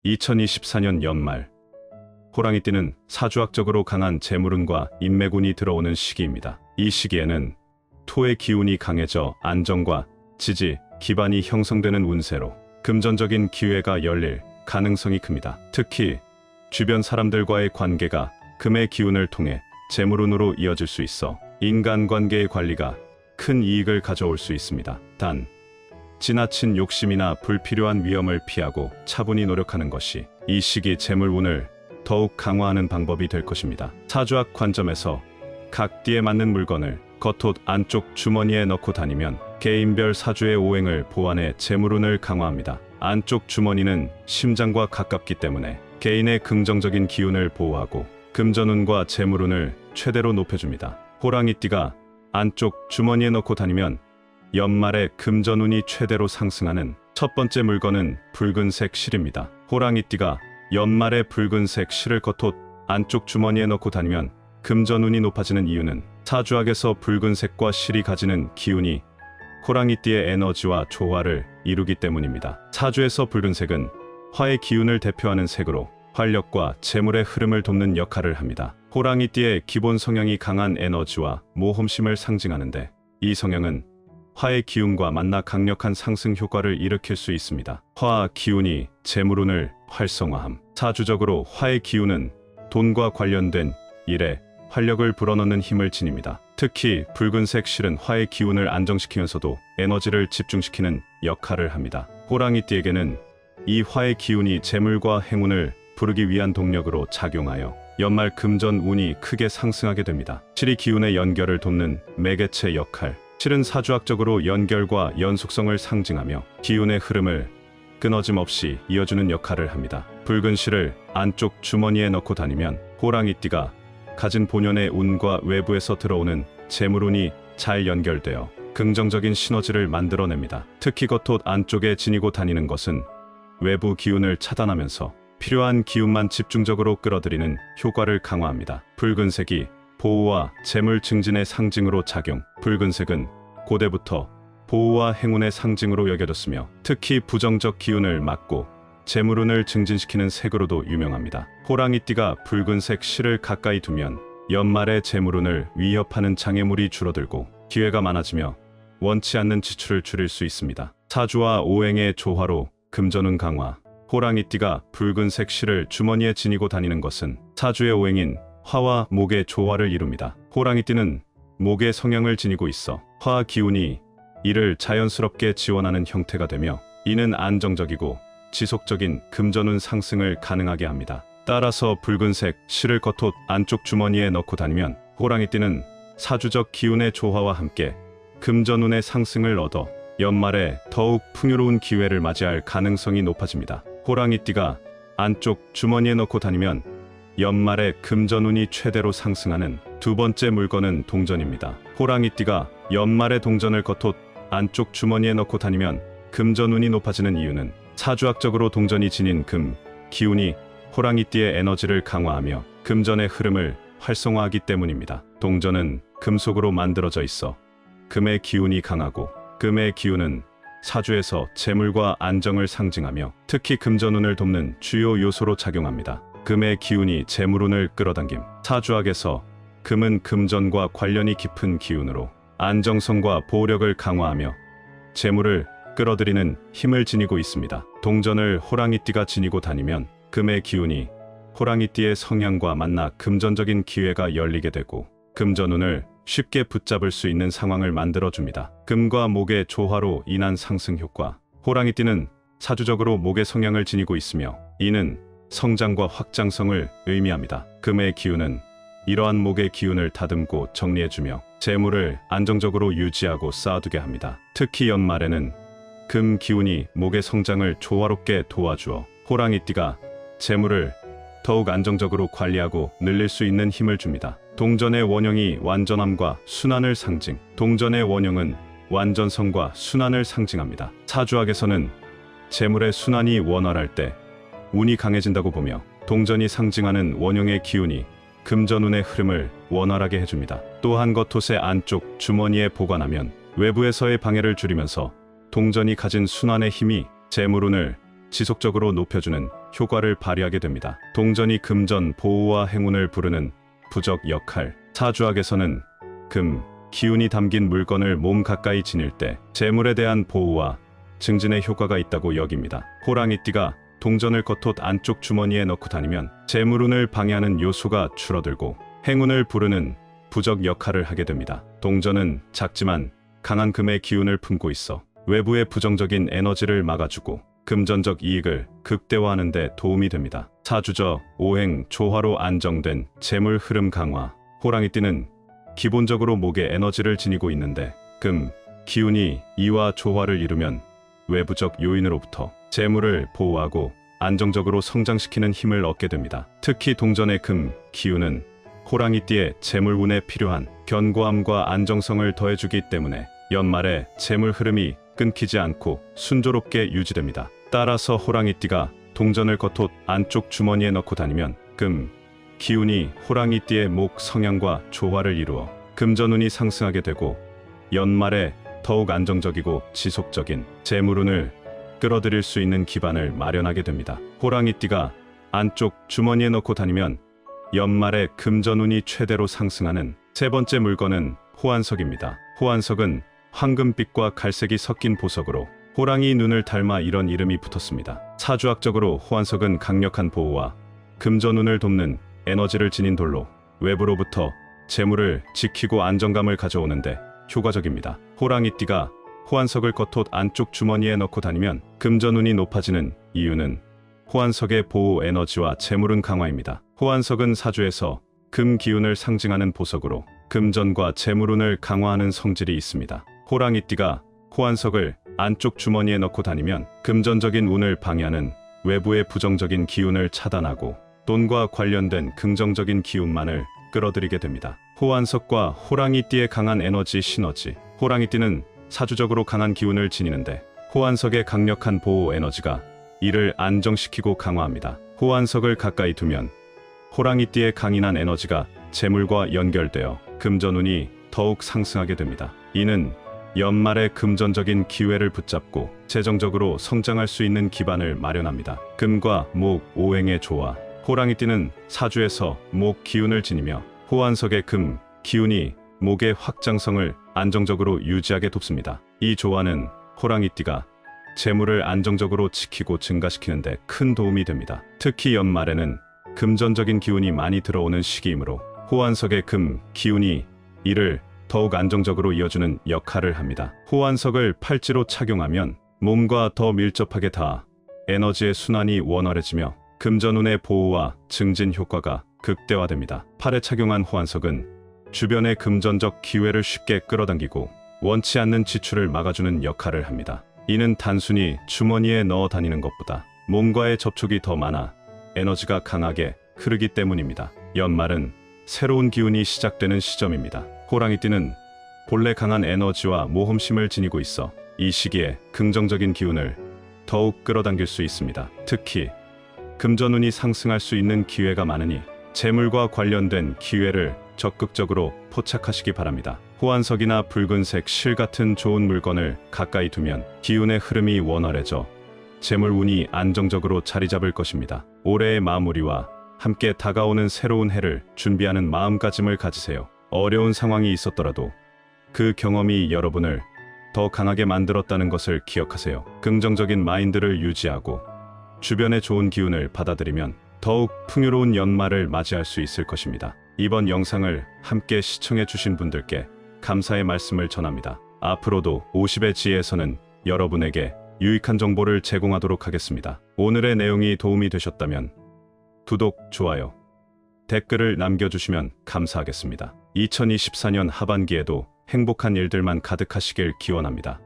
2024년 연말, 호랑이띠는 사주학적으로 강한 재물운과 인매군이 들어오는 시기입니다. 이 시기에는 토의 기운이 강해져 안정과 지지, 기반이 형성되는 운세로 금전적인 기회가 열릴 가능성이 큽니다. 특히 주변 사람들과의 관계가 금의 기운을 통해 재물운으로 이어질 수 있어 인간관계의 관리가 큰 이익을 가져올 수 있습니다. 단, 지나친 욕심이나 불필요한 위험을 피하고 차분히 노력하는 것이 이 시기 재물운을 더욱 강화하는 방법이 될 것입니다. 사주학 관점에서 각 띠에 맞는 물건을 겉옷 안쪽 주머니에 넣고 다니면 개인별 사주의 오행을 보완해 재물운을 강화합니다. 안쪽 주머니는 심장과 가깝기 때문에 개인의 긍정적인 기운을 보호하고 금전운과 재물운을 최대로 높여줍니다. 호랑이띠가 안쪽 주머니에 넣고 다니면 연말에 금전운이 최대로 상승하는 첫 번째 물건은 붉은색 실입니다. 호랑이띠가 연말에 붉은색 실을 겉옷 안쪽 주머니에 넣고 다니면 금전운이 높아지는 이유는 사주학에서 붉은색과 실이 가지는 기운이 호랑이띠의 에너지와 조화를 이루기 때문입니다. 사주에서 붉은색은 화의 기운을 대표하는 색으로 활력과 재물의 흐름을 돕는 역할을 합니다. 호랑이띠의 기본 성향이 강한 에너지와 모험심을 상징하는데, 이 성향은 화의 기운과 만나 강력한 상승 효과를 일으킬 수 있습니다. 화 기운이 재물운을 활성화함. 사주적으로 화의 기운은 돈과 관련된 일에 활력을 불어넣는 힘을 지닙니다. 특히 붉은색 실은 화의 기운을 안정시키면서도 에너지를 집중시키는 역할을 합니다. 호랑이띠에게는 이 화의 기운이 재물과 행운을 부르기 위한 동력으로 작용하여 연말 금전운이 크게 상승하게 됩니다. 실이 기운의 연결을 돕는 매개체 역할. 실은 사주학적으로 연결과 연속성을 상징하며 기운의 흐름을 끊어짐 없이 이어주는 역할을 합니다. 붉은 실을 안쪽 주머니에 넣고 다니면 호랑이띠가 가진 본연의 운과 외부에서 들어오는 재물운이 잘 연결되어 긍정적인 시너지를 만들어냅니다. 특히 겉옷 안쪽에 지니고 다니는 것은 외부 기운을 차단하면서 필요한 기운만 집중적으로 끌어들이는 효과를 강화합니다. 붉은색이 보호와 재물 증진의 상징으로 작용. 붉은색은 고대부터 보호와 행운의 상징으로 여겨졌으며 특히 부정적 기운을 막고 재물운을 증진시키는 색으로도 유명합니다. 호랑이띠가 붉은색 실을 가까이 두면 연말의 재물운을 위협하는 장애물이 줄어들고 기회가 많아지며 원치 않는 지출을 줄일 수 있습니다. 사주와 오행의 조화로 금전운 강화. 호랑이띠가 붉은색 실을 주머니에 지니고 다니는 것은 사주의 오행인 화와 목의 조화를 이룹니다. 호랑이띠는 목의 성향을 지니고 있어 화 기운이 이를 자연스럽게 지원하는 형태가 되며, 이는 안정적이고 지속적인 금전운 상승을 가능하게 합니다. 따라서 붉은색 실을 겉옷 안쪽 주머니에 넣고 다니면 호랑이띠는 사주적 기운의 조화와 함께 금전운의 상승을 얻어 연말에 더욱 풍요로운 기회를 맞이할 가능성이 높아집니다. 호랑이띠가 안쪽 주머니에 넣고 다니면 연말에 금전운이 최대로 상승하는 두 번째 물건은 동전입니다. 호랑이띠가 연말에 동전을 겉옷 안쪽 주머니에 넣고 다니면 금전운이 높아지는 이유는 사주학적으로 동전이 지닌 금 기운이 호랑이띠의 에너지를 강화하며 금전의 흐름을 활성화하기 때문입니다. 동전은 금속으로 만들어져 있어 금의 기운이 강하고, 금의 기운은 사주에서 재물과 안정을 상징하며 특히 금전운을 돕는 주요 요소로 작용합니다. 금의 기운이 재물운을 끌어당김. 사주학에서 금은 금전과 관련이 깊은 기운으로 안정성과 보호력을 강화하며 재물을 끌어들이는 힘을 지니고 있습니다. 동전을 호랑이띠가 지니고 다니면 금의 기운이 호랑이띠의 성향과 만나 금전적인 기회가 열리게 되고 금전운을 쉽게 붙잡을 수 있는 상황을 만들어줍니다. 금과 목의 조화로 인한 상승 효과. 호랑이띠는 사주적으로 목의 성향을 지니고 있으며 이는 성장과 확장성을 의미합니다. 금의 기운은 이러한 목의 기운을 다듬고 정리해주며 재물을 안정적으로 유지하고 쌓아두게 합니다. 특히 연말에는 금 기운이 목의 성장을 조화롭게 도와주어 호랑이띠가 재물을 더욱 안정적으로 관리하고 늘릴 수 있는 힘을 줍니다. 동전의 원형이 완전함과 순환을 상징. 동전의 원형은 완전성과 순환을 상징합니다. 사주학에서는 재물의 순환이 원활할 때 운이 강해진다고 보며 동전이 상징하는 원형의 기운이 금전운의 흐름을 원활하게 해줍니다. 또한 겉옷의 안쪽 주머니에 보관하면 외부에서의 방해를 줄이면서 동전이 가진 순환의 힘이 재물운을 지속적으로 높여주는 효과를 발휘하게 됩니다. 동전이 금전 보호와 행운을 부르는 부적 역할. 사주학에서는 금, 기운이 담긴 물건을 몸 가까이 지닐 때 재물에 대한 보호와 증진의 효과가 있다고 여깁니다. 호랑이띠가 동전을 겉옷 안쪽 주머니에 넣고 다니면 재물운을 방해하는 요소가 줄어들고 행운을 부르는 부적 역할을 하게 됩니다. 동전은 작지만 강한 금의 기운을 품고 있어 외부의 부정적인 에너지를 막아주고 금전적 이익을 극대화하는 데 도움이 됩니다. 사주적 오행 조화로 안정된 재물 흐름 강화. 호랑이띠는 기본적으로 목에 에너지를 지니고 있는데 금, 기운이 이와 조화를 이루면 외부적 요인으로부터 재물을 보호하고 안정적으로 성장시키는 힘을 얻게 됩니다. 특히 동전의 금, 기운은 호랑이띠의 재물운에 필요한 견고함과 안정성을 더해주기 때문에 연말에 재물 흐름이 끊기지 않고 순조롭게 유지됩니다. 따라서 호랑이띠가 동전을 겉옷 안쪽 주머니에 넣고 다니면 금, 기운이 호랑이띠의 목 성향과 조화를 이루어 금전운이 상승하게 되고 연말에 더욱 안정적이고 지속적인 재물운을 끌어들일 수 있는 기반을 마련하게 됩니다. 호랑이띠가 안쪽 주머니에 넣고 다니면 연말에 금전운이 최대로 상승하는 세 번째 물건은 호환석입니다. 호환석은 황금빛과 갈색이 섞인 보석으로 호랑이 눈을 닮아 이런 이름이 붙었습니다. 사주학적으로 호환석은 강력한 보호와 금전운을 돕는 에너지를 지닌 돌로 외부로부터 재물을 지키고 안정감을 가져오는데 효과적입니다. 호랑이띠가 호환석을 겉옷 안쪽 주머니에 넣고 다니면 금전운이 높아지는 이유는 호환석의 보호 에너지와 재물운 강화입니다. 호환석은 사주에서 금 기운을 상징하는 보석으로 금전과 재물운을 강화하는 성질이 있습니다. 호랑이띠가 호환석을 안쪽 주머니에 넣고 다니면 금전적인 운을 방해하는 외부의 부정적인 기운을 차단하고 돈과 관련된 긍정적인 기운만을 끌어들이게 됩니다. 호환석과 호랑이띠의 강한 에너지 시너지. 호랑이띠는 사주적으로 강한 기운을 지니는데 호환석의 강력한 보호 에너지가 이를 안정시키고 강화합니다. 호환석을 가까이 두면 호랑이띠의 강인한 에너지가 재물과 연결되어 금전운이 더욱 상승하게 됩니다. 이는 연말에 금전적인 기회를 붙잡고 재정적으로 성장할 수 있는 기반을 마련합니다. 금과 목 오행의 조화. 호랑이띠는 사주에서 목 기운을 지니며 호환석의 금 기운이 목의 확장성을 안정적으로 유지하게 돕습니다. 이 조화는 호랑이띠가 재물을 안정적으로 지키고 증가시키는 데 큰 도움이 됩니다. 특히 연말에는 금전적인 기운이 많이 들어오는 시기이므로 호환석의 금 기운이 이를 더욱 안정적으로 이어주는 역할을 합니다. 호환석을 팔찌로 착용하면 몸과 더 밀접하게 닿아 에너지의 순환이 원활해지며 금전운의 보호와 증진 효과가 극대화됩니다. 팔에 착용한 호환석은 주변의 금전적 기회를 쉽게 끌어당기고 원치 않는 지출을 막아주는 역할을 합니다. 이는 단순히 주머니에 넣어 다니는 것보다 몸과의 접촉이 더 많아 에너지가 강하게 흐르기 때문입니다. 연말은 새로운 기운이 시작되는 시점입니다. 호랑이띠는 본래 강한 에너지와 모험심을 지니고 있어 이 시기에 긍정적인 기운을 더욱 끌어당길 수 있습니다. 특히 금전운이 상승할 수 있는 기회가 많으니 재물과 관련된 기회를 적극적으로 포착하시기 바랍니다. 호환석이나 붉은색 실 같은 좋은 물건을 가까이 두면 기운의 흐름이 원활해져 재물운이 안정적으로 자리 잡을 것입니다. 올해의 마무리와 함께 다가오는 새로운 해를 준비하는 마음가짐을 가지세요. 어려운 상황이 있었더라도 그 경험이 여러분을 더 강하게 만들었다는 것을 기억하세요. 긍정적인 마인드를 유지하고 주변의 좋은 기운을 받아들이면 더욱 풍요로운 연말을 맞이할 수 있을 것입니다. 이번 영상을 함께 시청해 주신 분들께 감사의 말씀을 전합니다. 앞으로도 50의 지혜에서는 여러분에게 유익한 정보를 제공하도록 하겠습니다. 오늘의 내용이 도움이 되셨다면 구독, 좋아요, 댓글을 남겨주시면 감사하겠습니다. 2024년 하반기에도 행복한 일들만 가득하시길 기원합니다.